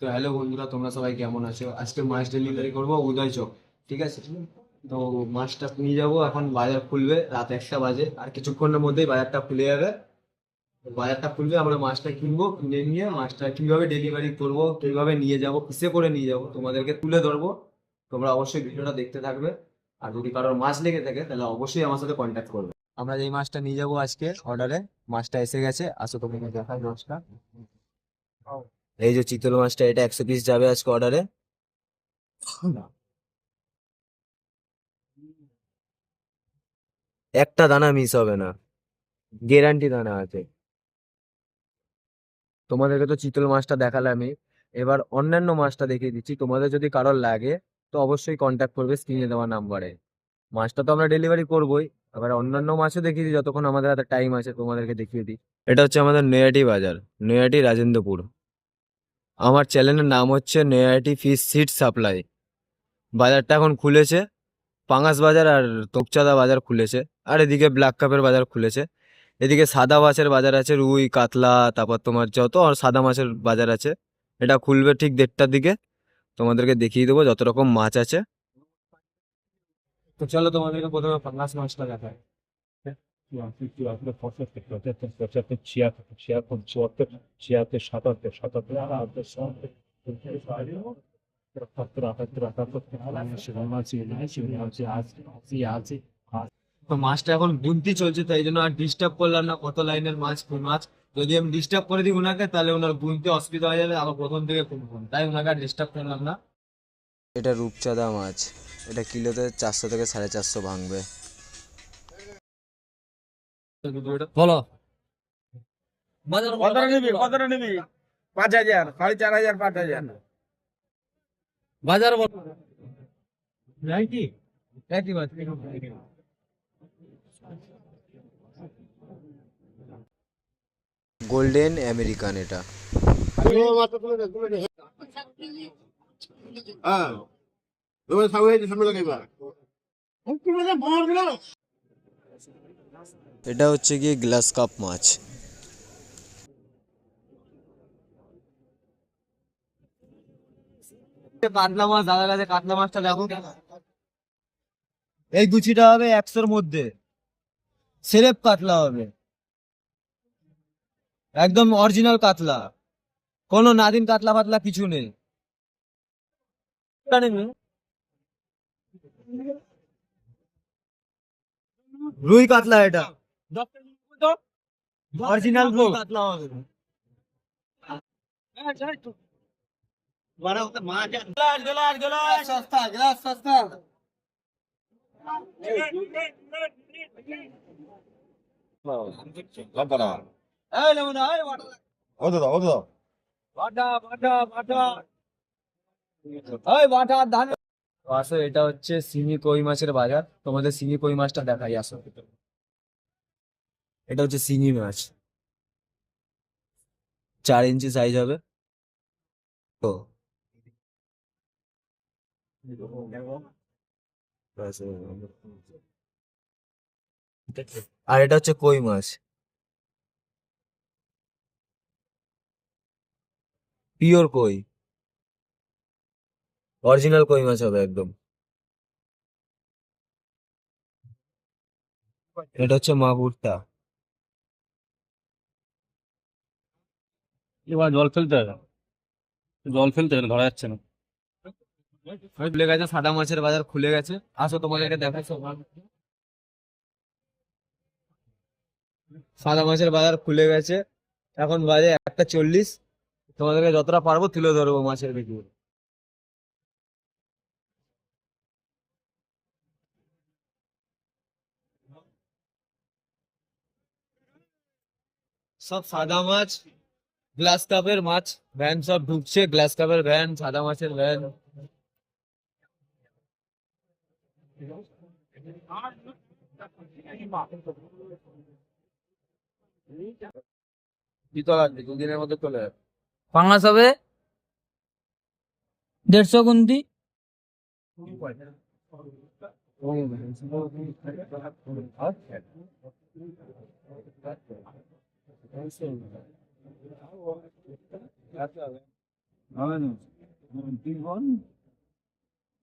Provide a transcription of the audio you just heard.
তো হ্যালো বন্ধুরা, তোমরা সবাই কেমন আছো? আজকে মাছ ডেলিভারি করবো উদয় চক, ঠিক আছে? তো মাছটা নিয়ে যাবো, এখন বাজার খুলবে, রাত 1টা বাজে, আর কিছুক্ষণের মধ্যেই বাজারটা খুলে যাবে। তো বাজারটা খুলবে, আমরা মাছটা কিনবো, কিনে নিয়ে মাছটা কিভাবে ডেলিভারি করবো, কিভাবে নিয়ে যাবো, কিসে করে নিয়ে যাবো, তোমাদেরকে তুলে ধরবো। তোমরা অবশ্যই ভিডিওটা দেখতে থাকবে। আর যদি কারোর মাছ লেগে থাকে তাহলে অবশ্যই আমার সাথে কন্ট্যাক্ট করবে। আমরা যেই মাছটা নিয়ে যাবো আজকে অর্ডারে, মাছটা এসে গেছে, আসো তোমাকে দেখাই মাছটা। এই যে চিতল মাছটা, এটা 100 পিস যাবে আজকে অর্ডারে। একটা দানা মিস হবে না, গ্যারান্টি দানা আছে। তোমাদেরকে তো চিতল মাছটা দেখালামই, এবার অন্যান্য মাছটা দেখিয়ে দিচ্ছি। তোমাদের যদি কারোর লাগে তো অবশ্যই কন্ট্যাক্ট করবে স্ক্রিনে দেওয়া নাম্বারে। মাছটা তো আমরা ডেলিভারি করবোই, এবার অন্যান্য মাছও দেখিয়ে দিই যতক্ষণ আমাদের হাতে টাইম আছে, তোমাদেরকে দেখিয়ে দিই। এটা হচ্ছে আমাদের নৈহাটি বাজার, নৈহাটি রাজেন্দ্রপুর। আমার চ্যানেলের নাম হচ্ছে নৈহাটি ফিশ সিড সাপ্লাই। বাজারটা এখন খুলেছে, পাঙাশ বাজার আর তোপচাঁদা বাজার খুলেছে, আর এদিকে ব্ল্যাক কাপের বাজার খুলেছে। এদিকে সাদা মাছের বাজার আছে, রুই কাতলা, তারপর তোমার যত আর সাদা মাছের বাজার আছে। এটা খুলবে ঠিক 1:30টার দিকে, তোমাদেরকে দেখিয়ে দেবো যত রকম মাছ আছে। তো চলো তোমাদেরকে প্রথমে পাঙাশ মাছটা দেখায়। পঁচাত্তর ছিয়াত্তর ছিয়াত্তর চুয়াত্তর ছিয়াত্তর সাতাত্তর সাতাত্তর আটাত্তর সত্তর সত্তর আটাত্তর আটাত্তর উনআশি উনআশি উনআশি আশি আশি আশি। তো মাছটা এখন গুনতি চলছে, তাই জন্য আর ডিস্টার্ব করলাম না, কত লাইনের মাছ কোন মাছ। যদি আমি ডিস্টার্ব করে দিই উনাকে তাহলে ওনার গুনতে অসুবিধা হয়ে যাবে, আবার প্রথম থেকে গুনবো, তাই ওনাকে আর ডিস্টার্ব করলাম না। এটা রূপচাঁদা মাছ, এটা কিলোতে 400 থেকে 450 ভাঙবে। বলো। কতটা নিবি? কতটা নিবি? 5,000, 4,500, 5,000। বাজার বলো। একই একই মাছ। গোল্ডেন আমেরিকান এটা। হ্যাঁ, তোমার সামনে লাগাইবা। এটা হচ্ছে গিয়ে গ্লাস কাপ মাছ। কাতলা মাছ, দাদার কাছে কাতলা মাছটা দেখো। এই গুছিটা হবে 100-র মধ্যে, সেরেপ কাতলা হবে, একদম অরিজিনাল কাতলা, কোনো নাদিন কাতলা ফাতলা কিছু নেই। এটা নেবে? রুই কাতলা এটা, অরিজিনাল রুই কাতলা হবে। সস্তা, গ্লাস সস্তা। এই নেবো না, এই বাটা, বাটা, বাটা, বাটা, এই বাটা ধান। তো আসো, এটা হচ্ছে শিঙি কই মাছের বাজার, তোমাদের শিঙি কই মাছটা দেখাই, আসো। এটা হচ্ছে শিঙি মাছ, 4 ইঞ্চি সাইজ হবে। তো আর এটা হচ্ছে কই মাছ, পিওর কই, অরিজিনাল কই মাছ হবে একদম। এটা হচ্ছে মাগুরটা। এবার জল ফেলতে হবে, জল ফেলতে হবে, ধরা যাচ্ছে না। খুলে গেছে, সাদা মাছের বাজার খুলে গেছে, আসো তোমাদেরকে দেখাই সব। সাদা মাছের বাজার খুলে গেছে, এখন বাজে 1:40। তোমাদেরকে যতটা পারবো তুলে ধরবো মাছের ভিডিও। সব সাদা মাছ, গ্লাস কাপের মাছ, ভ্যান সব ঢুকছে, গ্লাস কাপের ভ্যান, সাদা মাছের ভ্যান। শীতল আছে, 2 দিনের মধ্যে চলে যাবে। পাঙাশ হবে 150 গুনতি। হবে না তুই বল